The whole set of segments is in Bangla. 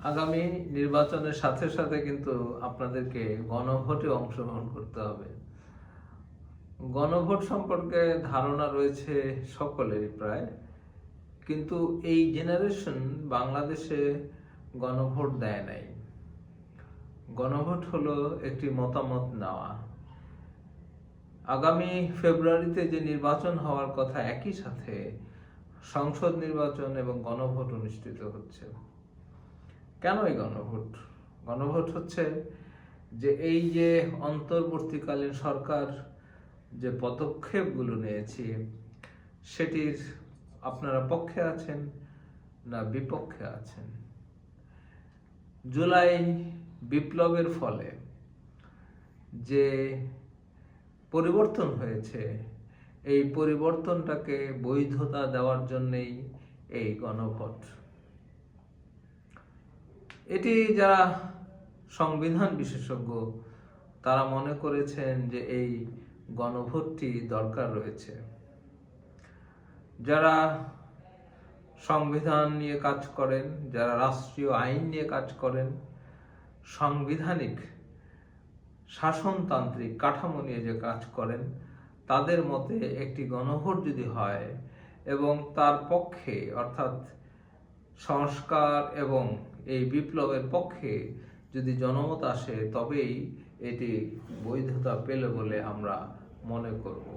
আগামী নির্বাচনের সাথে সাথে কিন্তু আপনাদেরকে গণভোটে অংশগ্রহণ করতে হবে। গণভোট সম্পর্কে ধারণা রয়েছে সকলেরই প্রায়, কিন্তু এই জেনারেশন বাংলাদেশে গণভোট দেয় নাই। গণভোট হলো একটি মতামত নেওয়া। আগামী ফেব্রুয়ারিতে যে নির্বাচন হওয়ার কথা, একই সাথে সংসদ নির্বাচন এবং গণভোট অনুষ্ঠিত হচ্ছে। কেন এই গণভোট? গণভোট হচ্ছে যে এই যে অন্তর্বর্তীকালীন সরকার যে পদক্ষেপগুলো নিয়েছে, সেটির আপনারা পক্ষে আছেন না বিপক্ষে আছেন। জুলাই বিপ্লবের ফলে যে পরিবর্তন হয়েছে, এই পরিবর্তনটাকে বৈধতা দেওয়ার জন্যই এই গণভোট। এটি যারা সংবিধান বিশেষজ্ঞ তারা মনে করেছেন যে এই গণভোটটি দরকার রয়েছে। যারা সংবিধান নিয়ে কাজ করেন, যারা রাষ্ট্রীয় আইন নিয়ে কাজ করেন, সাংবিধানিক শাসনতান্ত্রিক কাঠামো নিয়ে যে কাজ করেন, তাদের মতে একটি গণভোট যদি হয় এবং তার পক্ষে অর্থাৎ সংস্কার এবং এই বিপ্লবের পক্ষে যদি জনমত আসে, তবেই এটি বৈধতা পেল বলে আমরা মনে করব।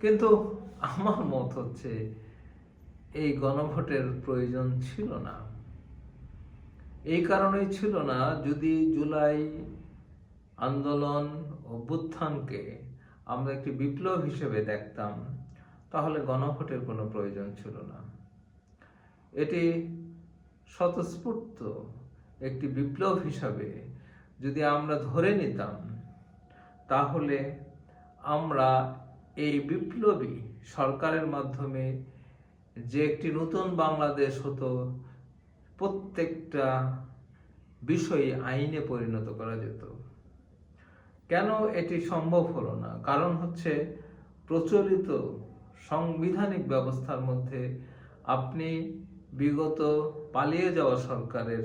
কিন্তু আমার মত হচ্ছে এই গণভোটের প্রয়োজন ছিল না। এই কারণেই ছিল না, যদি জুলাই আন্দোলন অভ্যুত্থানকে আমরা একটি বিপ্লব হিসেবে দেখতাম, তাহলে গণভোটের কোনো প্রয়োজন ছিল না। এটি স্বতঃস্ফূর্ত একটি বিপ্লব হিসাবে যদি আমরা ধরে নিতাম, তাহলে আমরা এই বিপ্লবী সরকারের মাধ্যমে যে একটি নতুন বাংলাদেশ হতো, প্রত্যেকটা বিষয়ে আইনে পরিণত করা যেত। কেন এটি সম্ভব হলো না? কারণ হচ্ছে প্রচলিত সাংবিধানিক ব্যবস্থার মধ্যে আপনি বিগত পালিয়ে যাওয়া সরকারের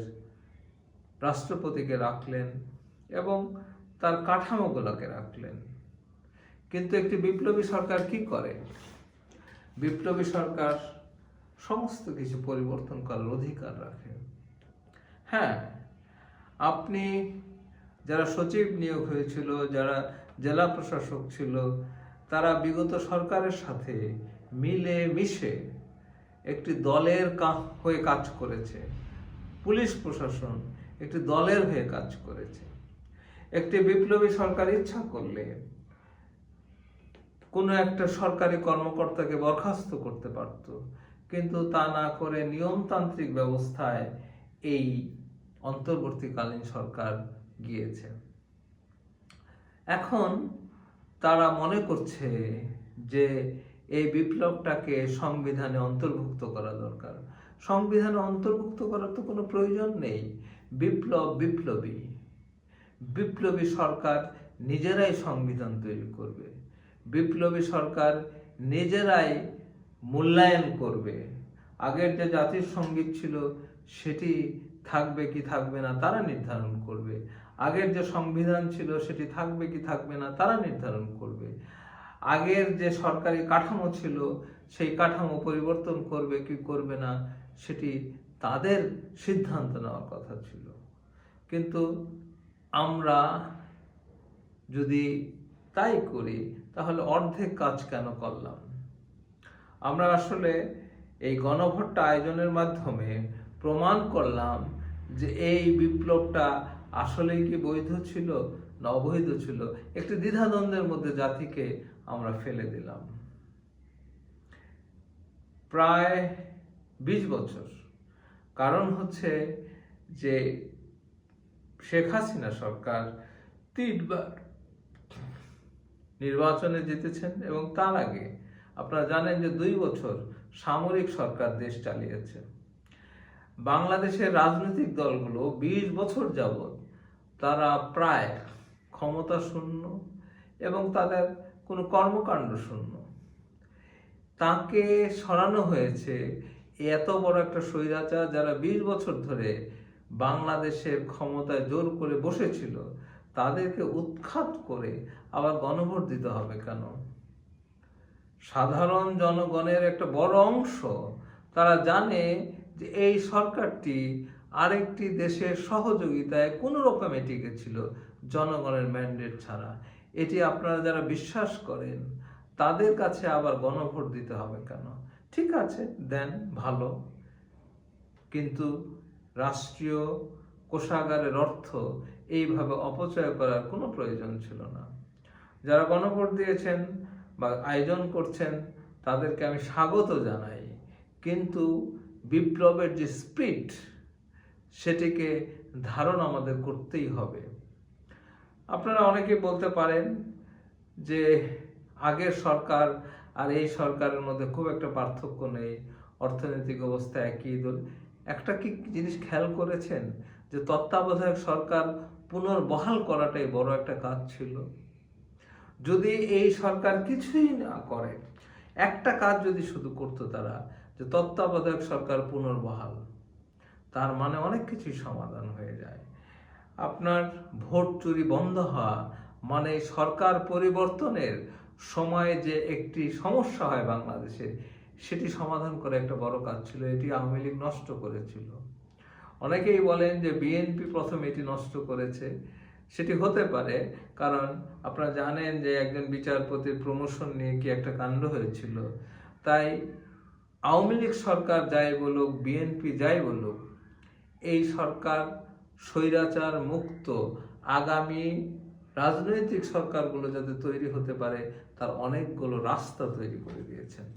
রাষ্ট্রপতিকে রাখলেন এবং তার কাঠামোগুলোকে রাখলেন। কিন্তু একটি বিপ্লবী সরকার কি করে? বিপ্লবী সরকার সমস্ত কিছু পরিবর্তন করার অধিকার রাখে। হ্যাঁ, আপনি যারা সচিব নিয়োগ হয়েছিল, যারা জেলা প্রশাসক ছিল, তারা বিগত সরকারের সাথে মিলে মিশে একটি দলের হয়ে কাজ করেছে। পুলিশ প্রশাসন একটি দলের হয়ে কাজ করেছে। একটি বিপ্লবী সরকার ইচ্ছা করলে কোনো একটা সরকারি কর্মকর্তাকে বরখাস্ত করতে পারত, কিন্তু তা না করে নিয়মতান্ত্রিক ব্যবস্থায় এই অন্তর্বর্তীকালীন সরকার গিয়েছে। এখন তারা মনে করছে যে এই বিপ্লবটাকে সংবিধানে অন্তর্ভুক্ত করা দরকার। সংবিধানে অন্তর্ভুক্ত করার তো কোনো প্রয়োজন নেই। বিপ্লবী সরকার নিজেরাই সংবিধান তৈরি করবে। বিপ্লবী সরকার নিজেরাই মূল্যায়ন করবে। আগের যে জাতীয় সঙ্গীত ছিল সেটি থাকবে কি থাকবে না তারা নির্ধারণ করবে। আগের যে সংবিধান ছিল সেটি থাকবে কি থাকবে না তারা নির্ধারণ করবে। আগের যে সরকারি কাঠামো ছিল সেই কাঠামো পরিবর্তন করবে কি করবে না সেটি তাদের সিদ্ধান্ত নেওয়ার কথা ছিল। কিন্তু আমরা যদি তাই করি, তাহলে অর্ধেক কাজ কেন করলাম? আমরা আসলে এই গণভোটটা আয়োজনের মাধ্যমে প্রমাণ করলাম যে এই বিপ্লবটা আসলেই কি বৈধ ছিল না অবৈধ ছিল। একটি দ্বিধাদ্বন্দ্বের মধ্যে জাতিকে আমরা ফেলে দিলাম। প্রায় 20 বছর। কারণ হচ্ছে যে শেখ হাসিনা সরকার 3 বার নির্বাচনে জিতেছেন এবং তার আগে আপনারা জানেন যে 2 বছর সামরিক সরকার দেশ চালিয়েছে। বাংলাদেশের রাজনৈতিক দলগুলো 20 বছর যাবৎ তারা প্রায় ক্ষমতা শূন্য এবং তাদের কোনো কর্মকাণ্ড শূন্য। তাকে সরানো হয়েছে এত বড় একটা স্বৈরাচার যারা 20 বছর ধরে বাংলাদেশের ক্ষমতায় জোর করে বসেছিল, তাদেরকে উৎখাত করে আবার গণভোট দিতে হবে কেন? সাধারণ জনগণের একটা বড় অংশ তারা জানে যে এই সরকারটি আরেকটি দেশের সহযোগিতায় কোনো রকমে টিকেছিল জনগণের ম্যান্ডেট ছাড়া। এটি আপনারা যারা বিশ্বাস করেন তাদের কাছে আবার গণভোট দিতে হবে কেন? ঠিক আছে, দেন, ভালো, কিন্তু রাষ্ট্রীয় কোষাগারের অর্থ এইভাবে অপচয় করার কোনো প্রয়োজন ছিল না। যারা গণভোট দিয়েছেন বা আয়োজন করছেন তাদেরকে আমি স্বাগত জানাই, কিন্তু বিপ্লবের যে স্পিরিট সেটিকে ধারণ আমাদের করতেই হবে। আপনারা অনেকে বলতে পারেন যে আগের সরকার আর এই সরকারের মধ্যে খুব একটা পার্থক্য নেই, অর্থনৈতিক অবস্থা একই। একটা কি জিনিস খেয়াল করেছেন যে তত্ত্বাবধায়ক সরকার পুনর্বহাল করাটাই বড় একটা কাজ ছিল। যদি এই সরকার কিছুই না করে, একটা কাজ যদি শুধু করতো তারা, যে তত্ত্বাবধায়ক সরকার পুনর্বহাল, তার মানে অনেক কিছুই সমাধান হয়ে যায়। আপনার ভোট চুরি বন্ধ হওয়া মানে সরকার পরিবর্তনের সময়ে যে একটি সমস্যা হয় বাংলাদেশে, সেটি সমাধান করে একটা বড় কাজ ছিল। এটি আওয়ামী লীগ নষ্ট করেছিল। অনেকেই বলেন যে বিএনপি প্রথম এটি নষ্ট করেছে। সেটি হতে পারে, কারণ আপনারা জানেন যে একজন বিচারপতির প্রমোশন নিয়ে কি একটা কাণ্ড হয়েছিল। তাই আওয়ামী লীগ সরকার যাই বলুক, বিএনপি যাই বলুক, এই সরকার স্বৈরাচার মুক্ত আগামী রাজনৈতিক সরকারগুলো যাতে তৈরি হতে পারে তার অনেকগুলো রাস্তা তৈরি করে দিয়েছেন।